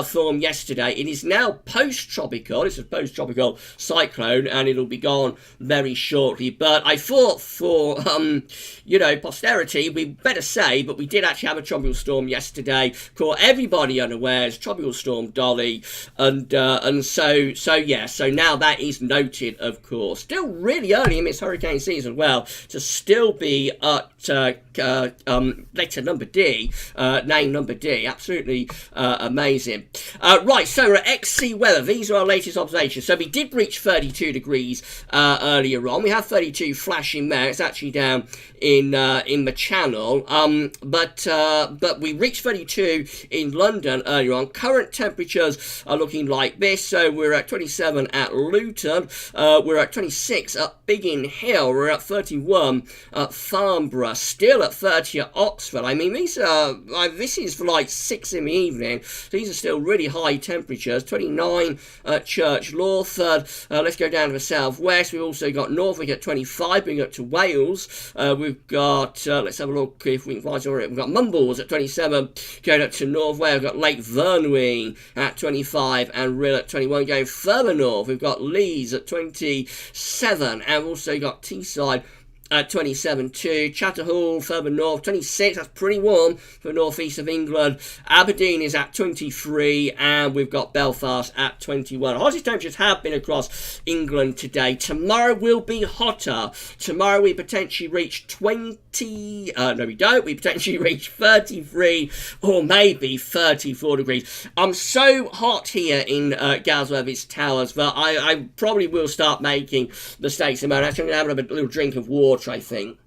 formed yesterday. It is now post-tropical. It's a post-tropical cyclone, and it'll be gone very shortly. But I thought for, posterity, we better say, but we did actually have a tropical storm yesterday. Caught everybody unawares. Tropical Storm Dolly, and so now that is noted, of course. Still really early in this hurricane season as well to still be at letter number D, name number D. Absolutely amazing. Right, so we're at XC weather. These are our latest observations. So we did reach 32 degrees earlier on. We have 32 flashing there. It's actually down in the Channel, but we reached 32 in London earlier on. Current temperatures are looking like this. So we're at 27 at Luton, we're at 26 at Biggin Hill, we're at 31 at Farnborough, still at 30 at Oxford. I mean, these are this is for like 6 in the evening. These are still really high temperatures. 29 at Church Lawford. Let's go down to the southwest. We've also got Norfolk at 25, bring up to Wales. We've got, let's have a look if we can find somewhere. We've got Mumbles at 27, going up to North Wales. We've got Lake Vyrnwy at 25 and Rhyl at 21. Going further north, we've got Leeds at 27, and we've also got Teesside at 27 too. Chatterhall further north, 26. That's pretty warm for the northeast of England. Aberdeen is at 23, and we've got Belfast at 21. Hottest temperatures have been across England today. Tomorrow will be hotter. Tomorrow we potentially reach 20. No, we don't. We potentially reach 33 or maybe 34 degrees. I'm so hot here in Galsworthy's Towers that I probably will start making mistakes. I'm actually going to have a little drink of water, I think.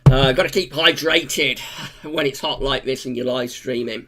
Got to keep hydrated when it's hot like this and you're live streaming.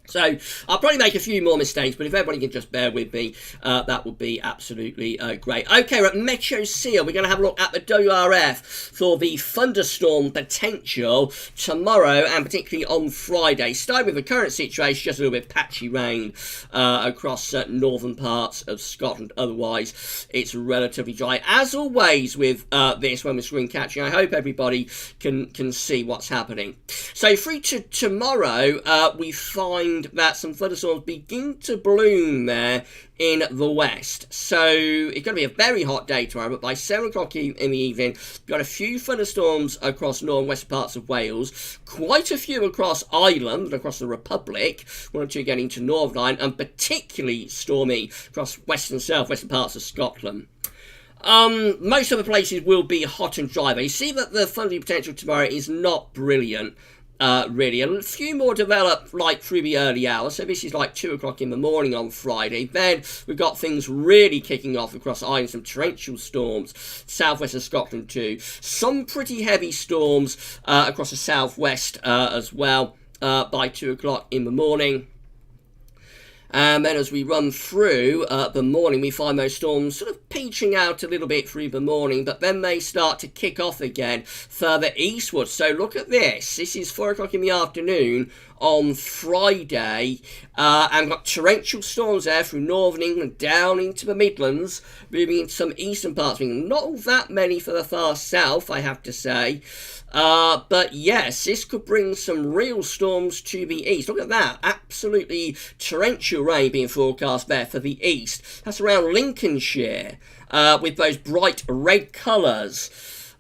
So I'll probably make a few more mistakes, but if everybody can just bear with me, that would be absolutely great. Okay, we're at Meteo Seal. We're going to have a look at the WRF for the thunderstorm potential tomorrow and particularly on Friday. Starting with the current situation, just a little bit patchy rain across northern parts of Scotland. Otherwise, it's relatively dry. As always with this, when we're screen catching, I hope everybody can see what's happening. So through to tomorrow, we find that some thunderstorms begin to bloom there in the west. So it's going to be a very hot day tomorrow, but by 7 o'clock in the evening, we've got a few thunderstorms across north and west parts of Wales, quite a few across Ireland, across the Republic, 1 or 2 getting to Northern Ireland, and particularly stormy across western and southwestern parts of Scotland. Most of the places will be hot and dry, but you see that the thundering potential tomorrow is not brilliant. Really, and a few more develop like through the early hours. So this is like 2 o'clock in the morning on Friday. Then we've got things really kicking off across Ireland, some torrential storms, southwest of Scotland too. Some pretty heavy storms across the southwest as well by 2 o'clock in the morning. And then as we run through the morning, we find those storms sort of peaching out a little bit through the morning, but then they start to kick off again further eastward. So look at this. This is 4 o'clock in the afternoon on Friday, and got torrential storms there through northern England down into the Midlands, moving into some eastern parts of England. Not all that many for the far south, I have to say. But yes, this could bring some real storms to the east. Look at that. Absolutely torrential rain being forecast there for the east. That's around Lincolnshire, with those bright red colours.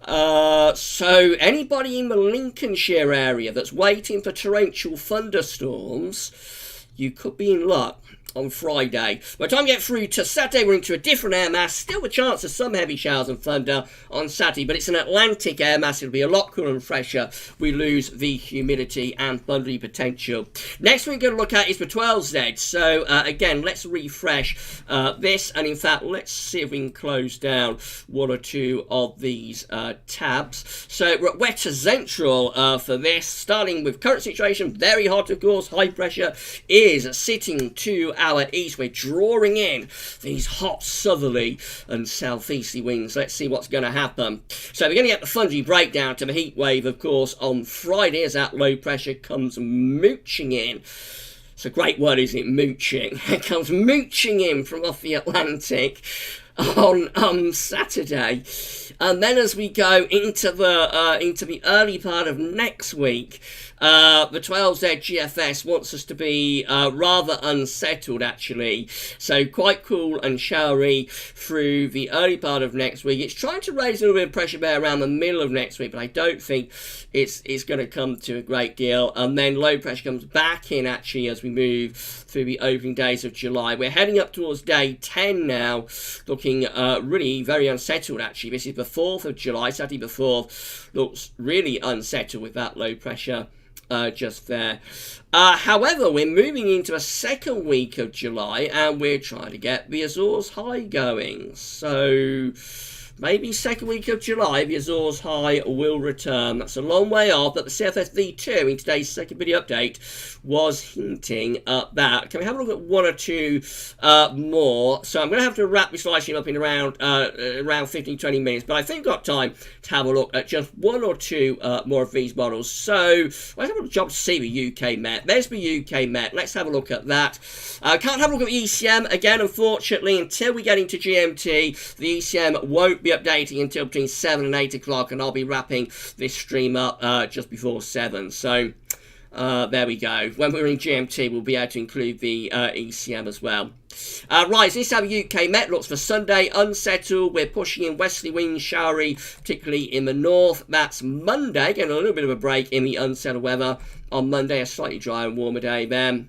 So anybody in the Lincolnshire area that's waiting for torrential thunderstorms, you could be in luck. on Friday. By the time we get through to Saturday, we're into a different air mass. Still a chance of some heavy showers and thunder on Saturday, but it's an Atlantic air mass. It'll be a lot cooler and fresher. We lose the humidity and thundery potential. Next we're going to look at is the 12Z. So again, let's refresh this, and in fact, let's see if we can close down one or two of these tabs. So we're at wetter central for this, starting with current situation. Very hot, of course. High pressure is sitting to our east. We're drawing in these hot southerly and southeasterly winds. Let's see what's going to happen. So we're going to get the thundery breakdown to the heat wave, of course, on Friday as that low pressure comes mooching in. It's a great word, isn't it? Mooching. It comes mooching in from off the Atlantic on Saturday, and then as we go into the early part of next week, the 12Z GFS wants us to be rather unsettled, actually. So quite cool and showery through the early part of next week. It's trying to raise a little bit of pressure there around the middle of next week, but I don't think it's going to come to a great deal. And then low pressure comes back in, actually, as we move through the opening days of July. We're heading up towards day 10 now, looking really very unsettled, actually. This is the 4th of July, Saturday the 4th. Looks really unsettled with that low pressure just there. However, we're moving into a second week of July, and we're trying to get the Azores high going. So maybe second week of July, the Azores high will return. That's a long way off, but the CFS V2 in today's second video update was hinting at that. Can we have a look at one or two more? So I'm going to have to wrap this live stream up in around 15-20 minutes, but I think I've got time to have a look at just one or two more of these models. So let's have a jump to see the UK Met. There's the UK Met. Let's have a look at that. Can't have a look at the ECM again, unfortunately, until we get into GMT. The ECM won't be updating until between 7 and 8 o'clock, and I'll be wrapping this stream up just before 7. So there we go. When we're in GMT, we'll be able to include the ECM as well. Right, so this is how the UK Met looks for Sunday. Unsettled. We're pushing in westerly winds, showery, particularly in the north. That's Monday. Getting a little bit of a break in the unsettled weather on Monday. A slightly drier and warmer day then.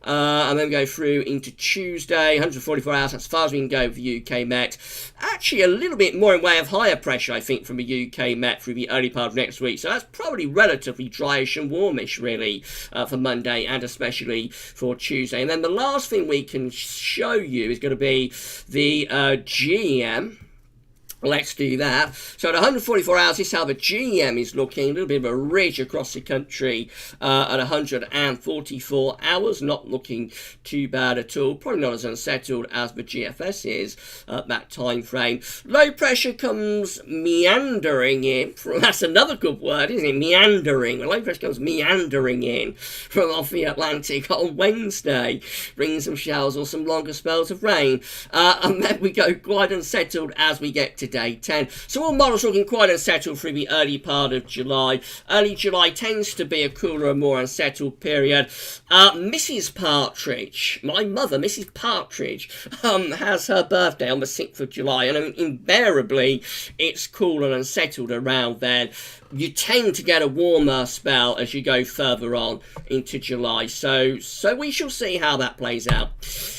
And then we go through into Tuesday, 144 hours, that's as far as we can go with the UK Met. Actually, a little bit more in way of higher pressure, I think, from the UK Met through the early part of next week. So that's probably relatively dryish and warmish, really, for Monday and especially for Tuesday. And then the last thing we can show you is going to be the GEM. Let's do that. So at 144 hours, this is how the GEM is looking. A little bit of a ridge across the country at 144 hours. Not looking too bad at all. Probably not as unsettled as the GFS is at that time frame. Low pressure comes meandering in. That's another good word, isn't it? Meandering. Low pressure comes meandering in from off the Atlantic on Wednesday, bringing some showers or some longer spells of rain. And then we go quite unsettled as we get to day 10. So all models looking quite unsettled through the early part of July. Early July tends to be a cooler and more unsettled period. Mrs. Partridge, my mother, Mrs. Partridge, has her birthday on the 6th of July, and invariably it's cool and unsettled around then. You tend to get a warmer spell as you go further on into July. So we shall see how that plays out.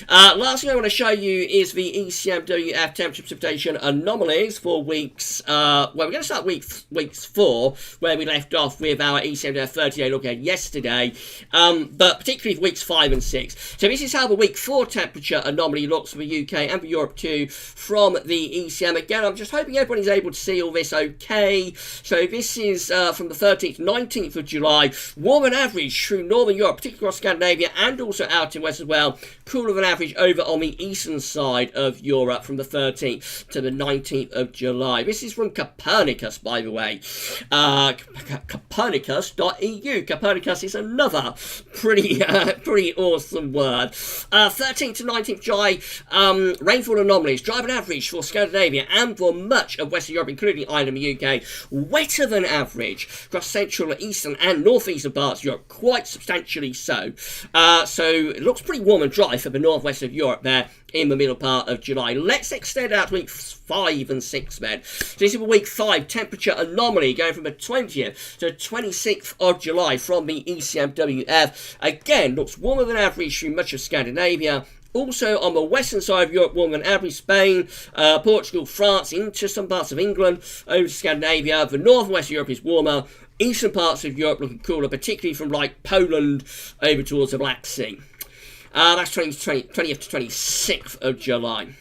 Last thing I want to show you is the ECMWF temperature precipitation anomalies for weeks. Well, we're going to start weeks 4, where we left off with our ECMWF 30-day look at yesterday, but particularly for weeks 5 and 6. So this is how the week 4 temperature anomaly looks for the UK and for Europe too from the ECM. Again, I'm just hoping everybody's able to see all this okay. So this is from the 13th to 19th of July. Warmer than average through northern Europe, particularly across Scandinavia and also out in west as well. Cooler than average over on the eastern side of Europe from the 13th to the 19th of July. This is from Copernicus, by the way. Copernicus.eu. Copernicus is another pretty awesome word. 13th to 19th July, rainfall anomalies, dry than average for Scandinavia and for much of Western Europe, including Ireland and the UK. Wetter than average across central, eastern and northeastern parts of Europe, quite substantially so. So it looks pretty warm and dry for the northwest of Europe there in the middle part of July. Let's extend out to weeks 5 and 6 then. So this is for week 5, temperature anomaly going from the 20th to 26th of July from the ECMWF. Again, looks warmer than average through much of Scandinavia Also on the western side of Europe, warmer than average. Spain, Portugal, France, into some parts of England, over to Scandinavia. The north and west of Europe is warmer. Eastern parts of Europe looking cooler, particularly from like Poland over towards the Black Sea. That's 20th to 26th of July.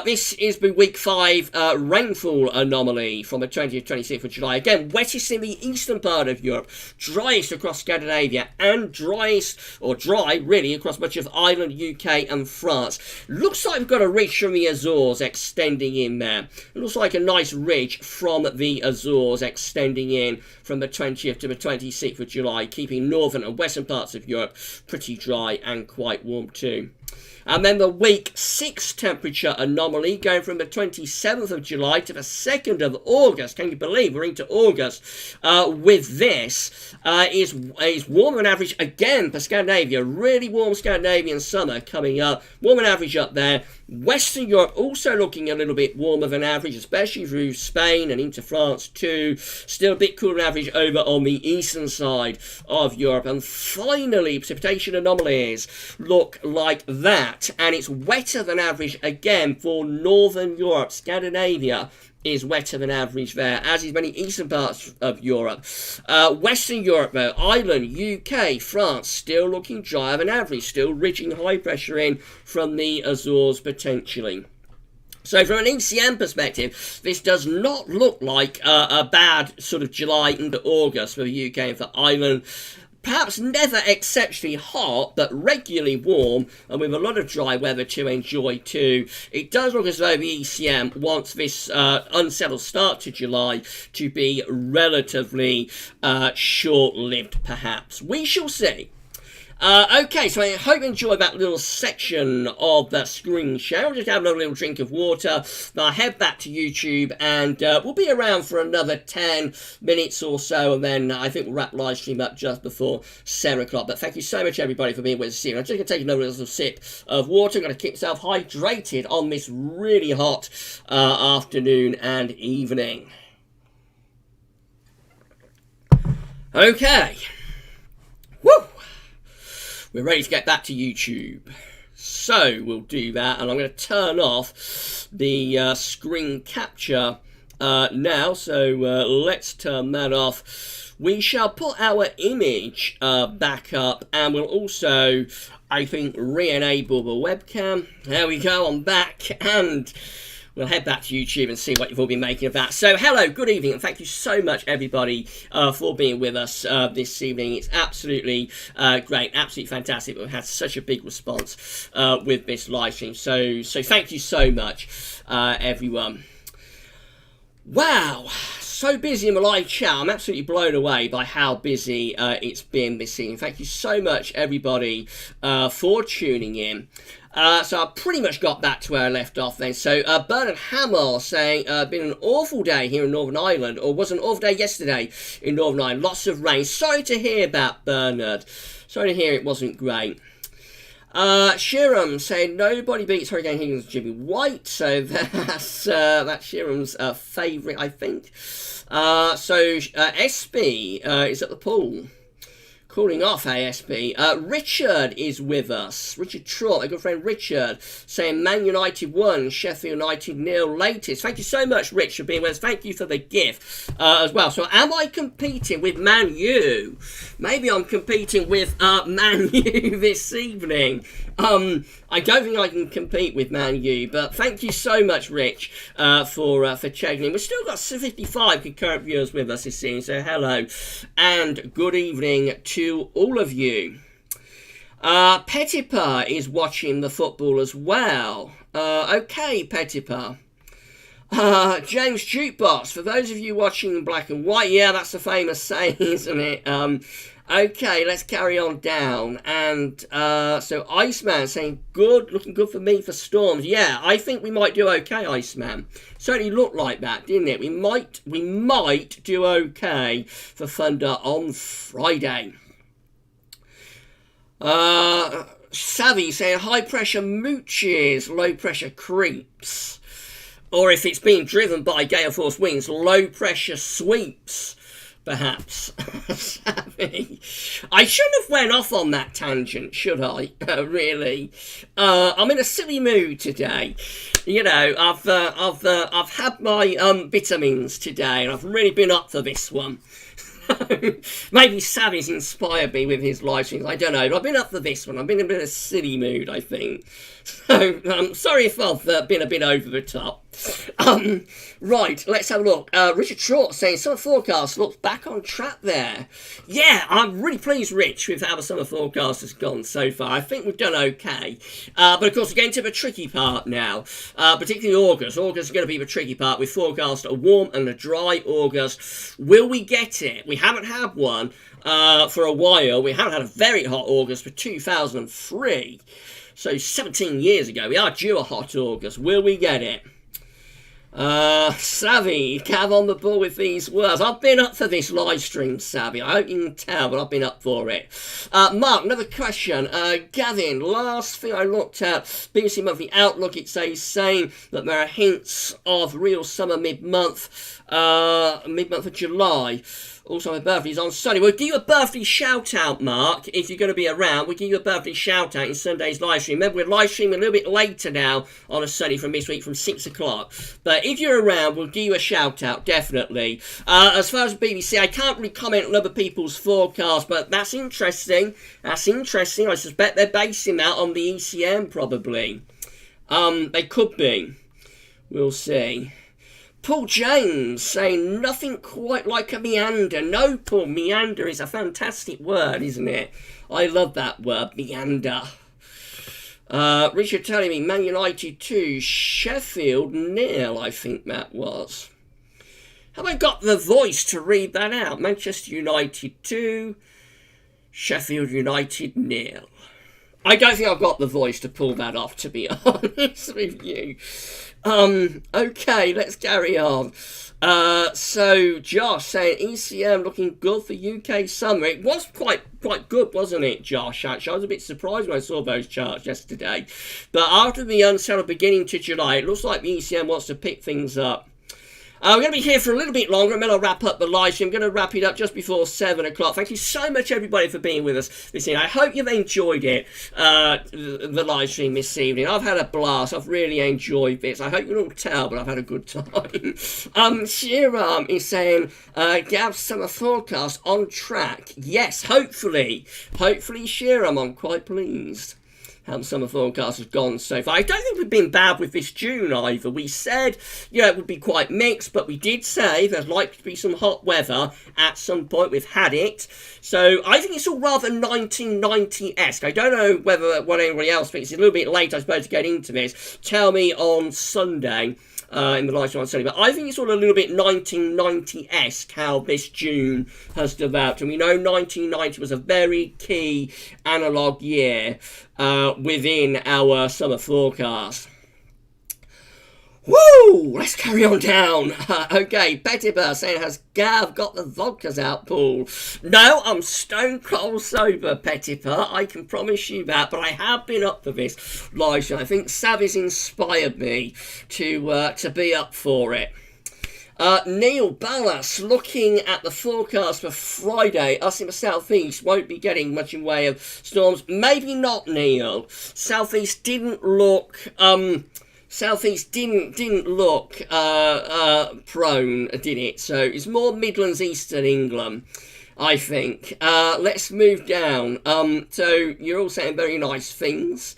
This is the week 5 rainfall anomaly from the 20th to 26th of July. Again, wettest in the eastern part of Europe, driest across Scandinavia, and driest, or dry really, across much of Ireland, UK and France. Looks like we've got a ridge from the Azores extending in there. It looks like a nice ridge from the Azores extending in from the 20th to the 26th of July, keeping northern and western parts of Europe pretty dry and quite warm too. And then the week 6 temperature anomaly going from the 27th of July to the 2nd of August. Can you believe we're into August with this? Is warmer than average again for Scandinavia. Really warm Scandinavian summer coming up. Warmer than average up there. Western Europe also looking a little bit warmer than average, especially through Spain and into France too. Still a bit cooler than average over on the eastern side of Europe. And finally, precipitation anomalies look like that. And it's wetter than average again for Northern Europe. Scandinavia is wetter than average there, as is many eastern parts of Europe. Western Europe though, Ireland, UK, France, still looking drier than average, still ridging high pressure in from the Azores potentially. So from an ECM perspective, this does not look like a bad sort of July into August for the UK and for Ireland. Perhaps never exceptionally hot, but regularly warm, and with a lot of dry weather to enjoy too. It does look as though the ECM wants this unsettled start to July to be relatively short-lived, perhaps. We shall see. Okay, so I hope you enjoyed that little section of the screen share. I'll just have a little drink of water. Then I'll head back to YouTube, and we'll be around for another 10 minutes or so, and then I think we'll wrap live stream up just before 7 o'clock. But thank you so much, everybody, for being with us here. I'm just going to take another little sip of water. I'm going to keep myself hydrated on this really hot afternoon and evening. Okay. Woo! We're ready to get back to YouTube. So we'll do that, and I'm going to turn off the screen capture now. So let's turn that off. We shall put our image back up, and we'll also, I think, re-enable the webcam. There we go, I'm back, and we'll head back to YouTube and see what you've all been making of that. So, hello, good evening, and thank you so much, everybody, for being with us this evening. It's absolutely great, absolutely fantastic. We've had such a big response with this live stream. So thank you so much, everyone. Wow, so busy in the live chat. I'm absolutely blown away by how busy it's been this evening. Thank you so much, everybody, for tuning in. So I pretty much got back to where I left off then. So Bernard Hamill saying, been an awful day here in Northern Ireland, or was an awful day yesterday in Northern Ireland. Lots of rain. Sorry to hear about Bernard. Sorry to hear it wasn't great. Shiram saying, nobody beats Hurricane Higgins and Jimmy White. So that's Shiram's favourite, I think. So SB is at the pool. Calling off ASB. Richard is with us. Richard Trott, my good friend Richard, saying Man United 1, Sheffield United 0 latest. Thank you so much, Rich, for being with us. Thank you for the gift as well. So am I competing with Man U? Maybe I'm competing with Man U this evening. I don't think I can compete with Man U, but thank you so much, Rich, for checking in. We've still got 55 concurrent viewers with us this evening, so hello and good evening to all of you. Petipa is watching the football as well. Okay, Petipa. James Jukebox, for those of you watching in black and white, yeah, that's a famous saying, isn't it? Okay, let's carry on down. And so Iceman saying, good, looking good for me for Storms. Yeah, I think we might do okay, Iceman. Certainly looked like that, didn't it? We might do okay for Thunder on Friday. Savvy saying, high pressure mooches, low pressure creeps. Or if it's being driven by gale force winds, low pressure sweeps, perhaps. Savvy. I shouldn't have went off on that tangent, should I? Really? I'm in a silly mood today. You know, I've had my vitamins today, and I've really been up for this one. Maybe Savvy's inspired me with his live streams. I don't know. But I've been up for this one. I've been in a bit of a silly mood, I think. So, sorry if I've been a bit over the top. Right, let's have a look. Richard Trott saying summer forecast looks back on track there. Yeah, I'm really pleased, Rich, with how the summer forecast has gone so far. I think we've done okay. But of course, we're getting to the tricky part now, particularly August. August is going to be the tricky part. We forecast a warm and a dry August. Will we get it? We haven't had one for a while. We haven't had a very hot August for 2003. So 17 years ago, we are due a hot August. Will we get it? Savvy, Cav on the ball with these words. I've been up for this live stream, Savvy. I hope you can tell, but I've been up for it. Mark, another question. Gavin, last thing I looked at, BBC Monthly Outlook, it says saying that there are hints of real summer mid-month of July. Also, my birthday's on Sunday. We'll give you a birthday shout-out, Mark, if you're going to be around. We'll give you a birthday shout-out in Sunday's live stream. Remember, we're live streaming a little bit later now on a Sunday from this week from 6 o'clock. But if you're around, we'll give you a shout-out, definitely. As far as the BBC, I can't really comment on other people's forecasts, but that's interesting. That's interesting. I suspect they're basing that on the ECM, probably. They could be. We'll see. Paul James saying nothing quite like a meander. No, Paul, meander is a fantastic word, isn't it? I love that word, meander. Richard telling me Man United 2, Sheffield 0, I think that was. Have I got the voice to read that out? Manchester United 2, Sheffield United 0. I don't think I've got the voice to pull that off, to be honest with you. Okay, let's carry on. So Josh saying ECM looking good for UK summer. It was quite good, wasn't it, Josh? Actually, I was a bit surprised when I saw those charts yesterday. But after the unsettled beginning to July, it looks like the ECM wants to pick things up. We're going to be here for a little bit longer, and then I'll wrap up the live stream. I'm going to wrap it up just before 7 o'clock. Thank you so much, everybody, for being with us this evening. I hope you've enjoyed it, the live stream this evening. I've had a blast. I've really enjoyed this. I hope you can all tell, but I've had a good time. Shiram is saying, Gav's summer forecast on track. Yes, hopefully. Hopefully, Shiram, I'm quite pleased how the summer forecast has gone so far. I don't think we've been bad with this June either. We said, it would be quite mixed, but we did say there's likely to be some hot weather at some point. We've had it. So I think it's all rather 1990-esque. I don't know what anybody else thinks. It's a little bit late, I suppose, to get into this. Tell me on Sunday. In the live stream on Sunday, but I think it's all a little bit 1990-esque how this June has developed, and we know 1990 was a very key analogue year within our summer forecast. Woo! Let's carry on down. Okay, Pettiber saying, has Gav got the vodkas out, Paul? No, I'm stone cold sober, Pettiber. I can promise you that, but I have been up for this live show. I think Savvy's inspired me to be up for it. Neil Ballas, looking at the forecast for Friday, us in the southeast won't be getting much in way of storms. Maybe not, Neil. Southeast didn't look prone, did it? So it's more Midlands, Eastern England, I think. Let's move down. So you're all saying very nice things.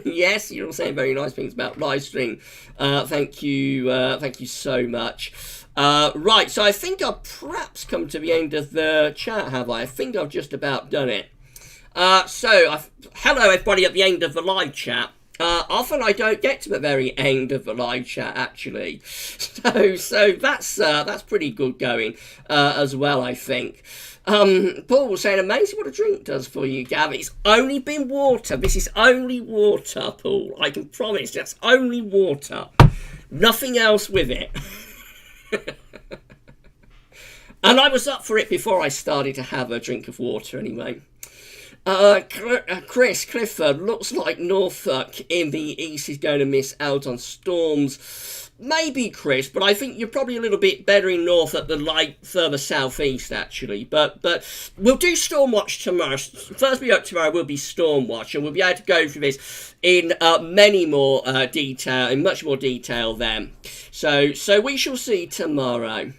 Yes, you're all saying very nice things about live stream. Thank you so much. Right, so I think I've perhaps come to the end of the chat, have I? I think I've just about done it. Hello everybody at the end of the live chat. Often I don't get to the very end of the live chat, actually. So that's pretty good going as well, I think. Paul was saying, amazing what a drink does for you, Gav. It's only been water. This is only water, Paul. I can promise that's only water. Nothing else with it. And I was up for it before I started to have a drink of water anyway. Chris Clifford, looks like Norfolk in the east is going to miss out on storms. Maybe, Chris, but I think you're probably a little bit better in Norfolk than like further southeast, actually. But we'll do Stormwatch tomorrow. First video up tomorrow will be Stormwatch, and we'll be able to go through this in many more detail, in much more detail then. So we shall see tomorrow.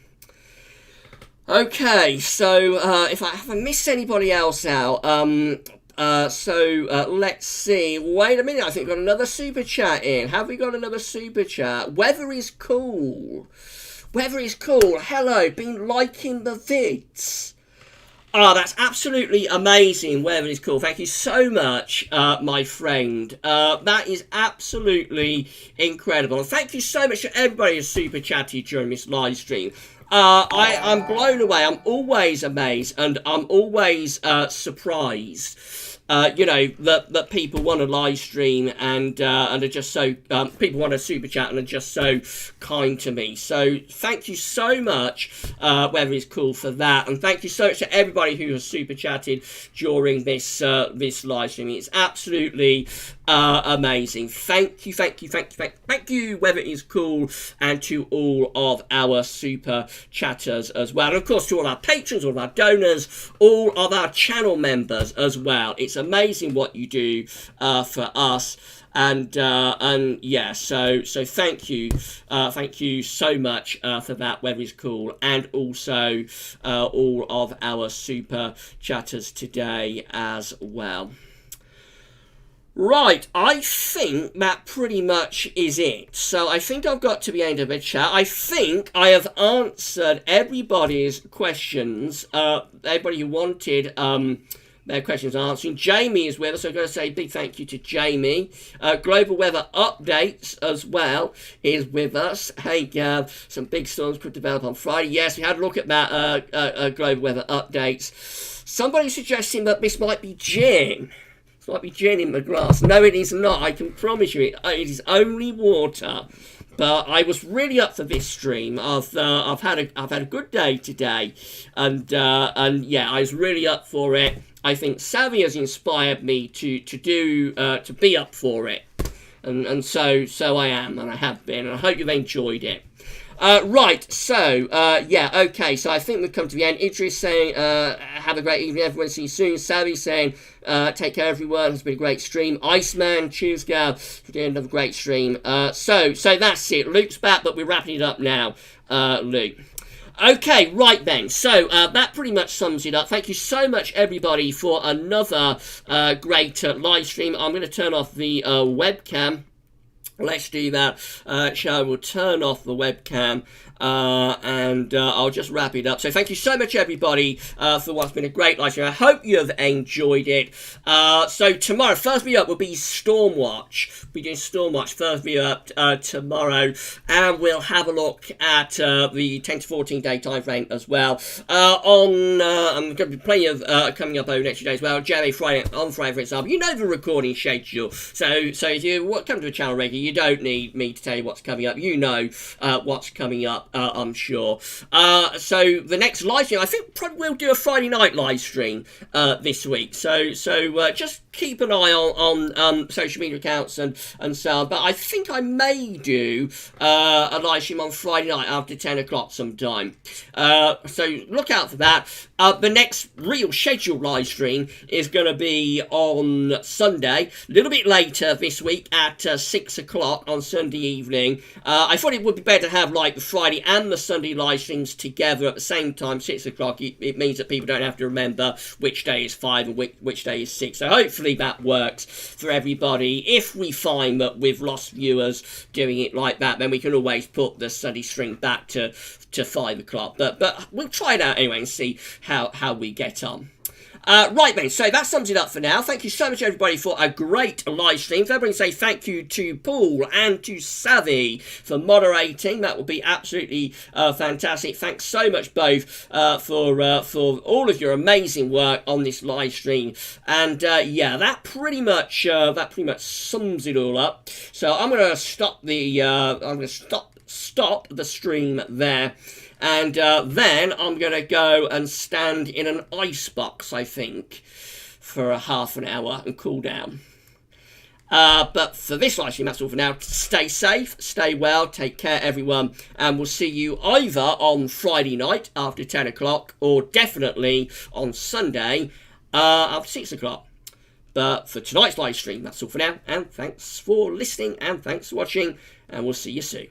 Okay, so if I missed anybody else out, let's see. Wait a minute, I think we've got another super chat in. Have we got another super chat? Weather is cool. Weather is cool. Hello, been liking the vids. Oh, that's absolutely amazing. Weather is cool. Thank you so much, my friend. That is absolutely incredible. And thank you so much to everybody who's super chatted during this live stream. I'm blown away. I'm always amazed, and I'm always surprised. That people want to live stream and are just so people want to super chat and are just so kind to me. So thank you so much, whether it's cool for that, and thank you so much to everybody who has super chatted during this live stream. It's absolutely amazing. Thank you, whether it is cool, and to all of our super chatters as well, and of course to all our patrons, all of our donors, all of our channel members as well. It's amazing what you do for us, and yeah, so thank you so much for that, whether it's cool, and also all of our super chatters today as well. Right, I think that pretty much is it. So I think I've got to the end of the chat. I think I have answered everybody's questions. Everybody who wanted their questions answering. Jamie is with us, so I'm going to say a big thank you to Jamie. Global Weather Updates as well is with us. Hey Gav, some big storms could develop on Friday. Yes, we had a look at that Global Weather Updates. Somebody suggesting that this might be gin. Might be gin in the glass. No, it is not. I can promise you it is only water. But I was really up for this stream. I've had a good day today, and yeah, I was really up for it. I think Savvy has inspired me to be up for it, and so I am, and I have been, and I hope you've enjoyed it. Right, so, yeah, okay, so I think we've come to the end. Idris saying, have a great evening, everyone, see you soon. Savvy saying, take care, everyone, it's been a great stream. Iceman, cheers, Gal, for doing another great stream. So that's it. Luke's back, but we're wrapping it up now, Luke. Okay, right then, so that pretty much sums it up. Thank you so much, everybody, for another great live stream. I'm going to turn off the webcam. Let's do that. We'll turn off the webcam and I'll just wrap it up. So thank you so much, everybody, for what's been a great live stream. I hope you have enjoyed it. So tomorrow, first video up will be Stormwatch. We'll be doing Stormwatch, first video up tomorrow, and we'll have a look at the 10 to 14 day time frame as well. I'm going to be plenty of coming up over the next few days as well. Friday, for example, you know the recording schedule. So if you come to the channel regularly, you don't need me to tell you what's coming up. You know what's coming up, I'm sure. So the next live stream, I think probably we'll do a Friday night live stream this week. So just keep an eye on social media accounts and so on. But I think I may do a live stream on Friday night after 10 o'clock sometime. So look out for that. The next real scheduled live stream is going to be on Sunday, a little bit later this week at 6 o'clock on Sunday evening. I thought it would be better to have like the Friday and the Sunday live streams together at the same time, 6 o'clock. It means that people don't have to remember which day is 5 and which day is 6. So hopefully that works for everybody. If we find that we've lost viewers doing it like that, then we can always put the Sunday stream back to 5 o'clock. But we'll try it out anyway and see how we get on. Right then, so that sums it up for now. Thank you so much, everybody, for a great live stream. So everybody say thank you to Paul and to Savvy for moderating. That will be absolutely fantastic. Thanks so much both for all of your amazing work on this live stream. And yeah, that pretty much sums it all up. So I'm going to stop the stream there. And then I'm going to go and stand in an ice box, I think, for a half an hour and cool down. But for this live stream, that's all for now. Stay safe, stay well, take care, everyone, and we'll see you either on Friday night after 10 o'clock or definitely on Sunday after 6 o'clock. But for tonight's live stream, that's all for now, and thanks for listening and thanks for watching, and we'll see you soon.